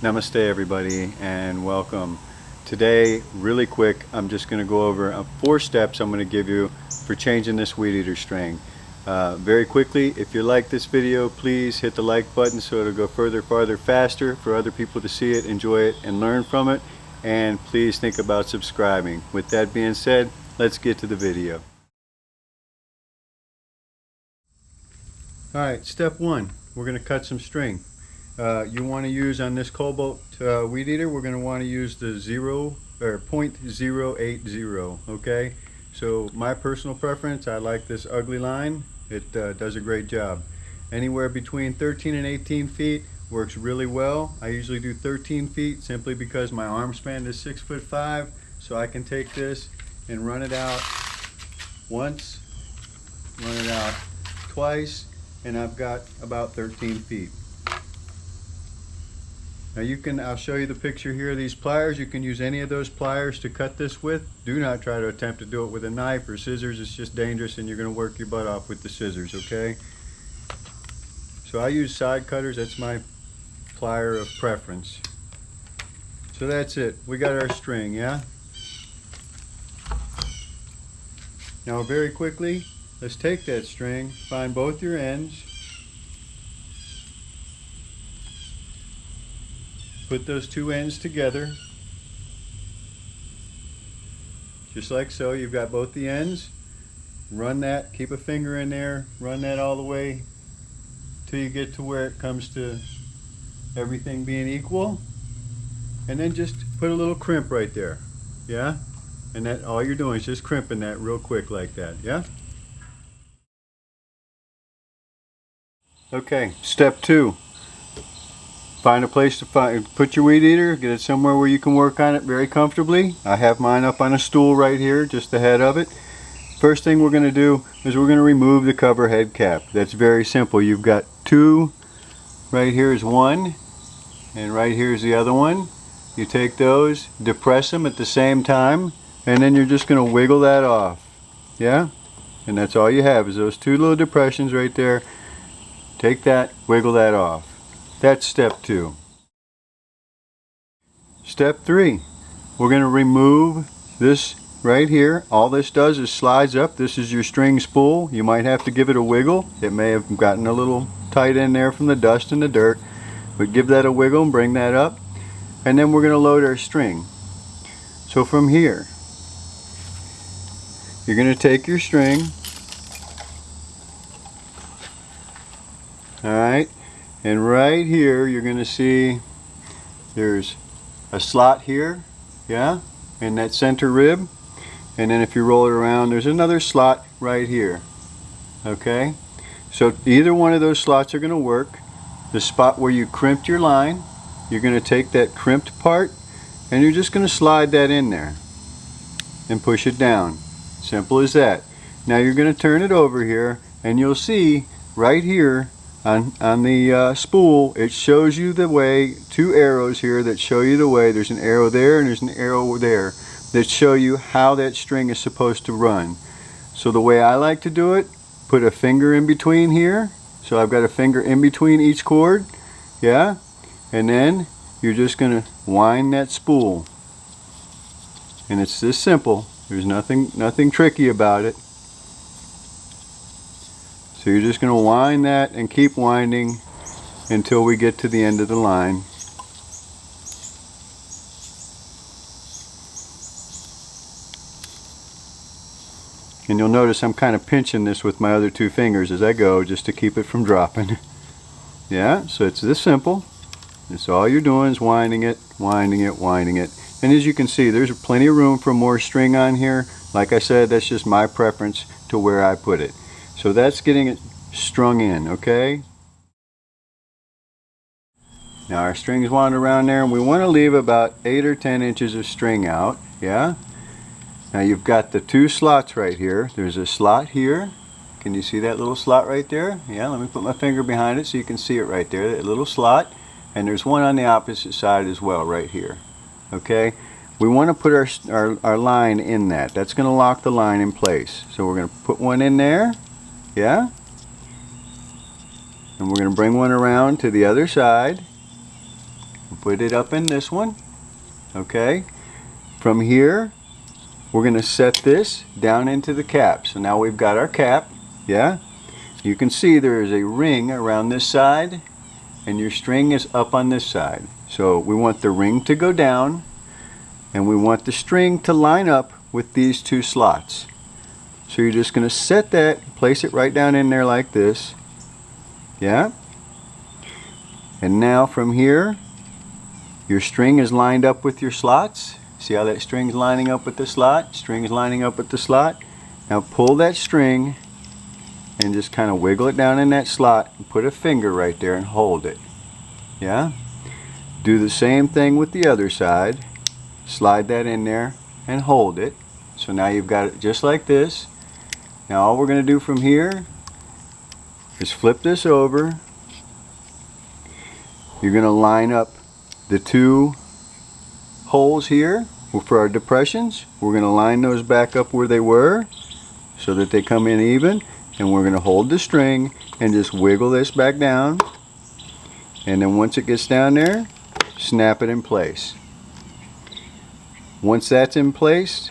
Namaste everybody and welcome. Today, really quick, I'm just going to go over 4 steps I'm going to give you for changing this weed eater string. Very quickly, if you like this video, please hit the like button so it'll go further, farther, faster for other people to see it, enjoy it, and learn from it. And please think about subscribing. With that being said, let's get to the video. Alright, step 1, we're going to cut some string. You want to use on this Kobalt weed eater, we're going to want to use the 0.080, okay? So my personal preference, I like this ugly line. It does a great job. Anywhere between 13 and 18 feet works really well. I usually do 13 feet simply because my arm span is 6'5", so I can take this and run it out once, run it out twice, and I've got about 13 feet. Now I'll show you the picture here of these pliers. You can use any of those pliers to cut this with. Do not try to attempt to do it with a knife or scissors. It's just dangerous and you're going to work your butt off with the scissors, okay? So I use side cutters. That's my plier of preference. So that's it. We got our string, yeah? Now very quickly, let's take that string, find both your ends, put those two ends together, just like so. You've got both the ends. Run that, keep a finger in there, run that all the way till you get to where it comes to everything being equal. And then just put a little crimp right there, yeah? And that all you're doing is just crimping that real quick like that, yeah? Okay, step 2. Find a place to put your weed eater, get it somewhere where you can work on it very comfortably. I have mine up on a stool right here, just the head of it. First thing we're going to do is we're going to remove the cover head cap. That's very simple. You've got 2, right here is 1, and right here is the other one. You take those, depress them at the same time, and then you're just going to wiggle that off. Yeah? And that's all you have is those 2 little depressions right there. Take that, wiggle that off. That's step 2. Step 3, we're going to remove this right here. All this does is slides up. This is your string spool. You might have to give it a wiggle. It may have gotten a little tight in there from the dust and the dirt, but give that a wiggle and bring that up. And then we're going to load our string. So from here, you're going to take your string, alright, and right here you're going to see there's a slot here, yeah, in that center rib, and then if you roll it around there's another slot right here, okay? So either one of those slots are going to work. The spot where you crimped your line, you're going to take that crimped part and you're just going to slide that in there and push it down. Simple as that. Now you're going to turn it over here and you'll see right here on the spool, it shows you the way, 2 arrows here that show you the way. There's an arrow there and there's an arrow there that show you how that string is supposed to run. So the way I like to do it, put a finger in between here. So I've got a finger in between each cord, yeah? And then you're just going to wind that spool. And it's this simple. There's nothing tricky about it. So you're just going to wind that and keep winding until we get to the end of the line. And you'll notice I'm kind of pinching this with my other 2 fingers as I go just to keep it from dropping. Yeah, so it's this simple. It's all you're doing is winding it, winding it, winding it. And as you can see, there's plenty of room for more string on here. Like I said, that's just my preference to where I put it. So that's getting it strung in, okay? Now our string's wound around there and we want to leave about 8 or 10 inches of string out, yeah? Now you've got the 2 slots right here. There's a slot here. Can you see that little slot right there? Yeah, let me put my finger behind it so you can see it right there, that little slot. And there's one on the opposite side as well right here, okay? We want to put our line in that. That's going to lock the line in place. So we're going to put one in there, yeah? And we're going to bring one around to the other side. Put it up in this one. Okay. From here, we're going to set this down into the cap. So now we've got our cap. Yeah. You can see there is a ring around this side, and your string is up on this side. So we want the ring to go down, and we want the string to line up with these two slots. So you're just going to set that, place it right down in there like this. Yeah. And now from here, your string is lined up with your slots. See how that string's lining up with the slot? String's lining up with the slot. Now pull that string and just kind of wiggle it down in that slot and put a finger right there and hold it. Yeah? Do the same thing with the other side. Slide that in there and hold it. So now you've got it just like this. Now all we're going to do from here is flip this over. You're going to line up the two holes here for our depressions. We're going to line those back up where they were so that they come in even, and we're going to hold the string and just wiggle this back down, and then once it gets down there, snap it in place. Once that's in place,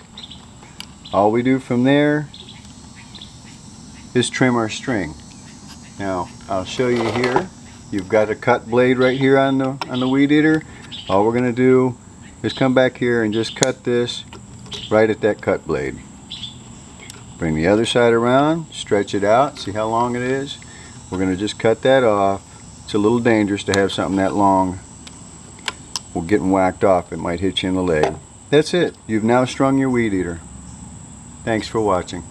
all we do from there is trim our string. Now I'll show you here. You've got a cut blade right here on the weed eater. All we're going to do is come back here and just cut this right at that cut blade. Bring the other side around, stretch it out, see how long it is. We're going to just cut that off. It's a little dangerous to have something that long. We're getting whacked off. It might hit you in the leg. That's it. You've now strung your weed eater. Thanks for watching.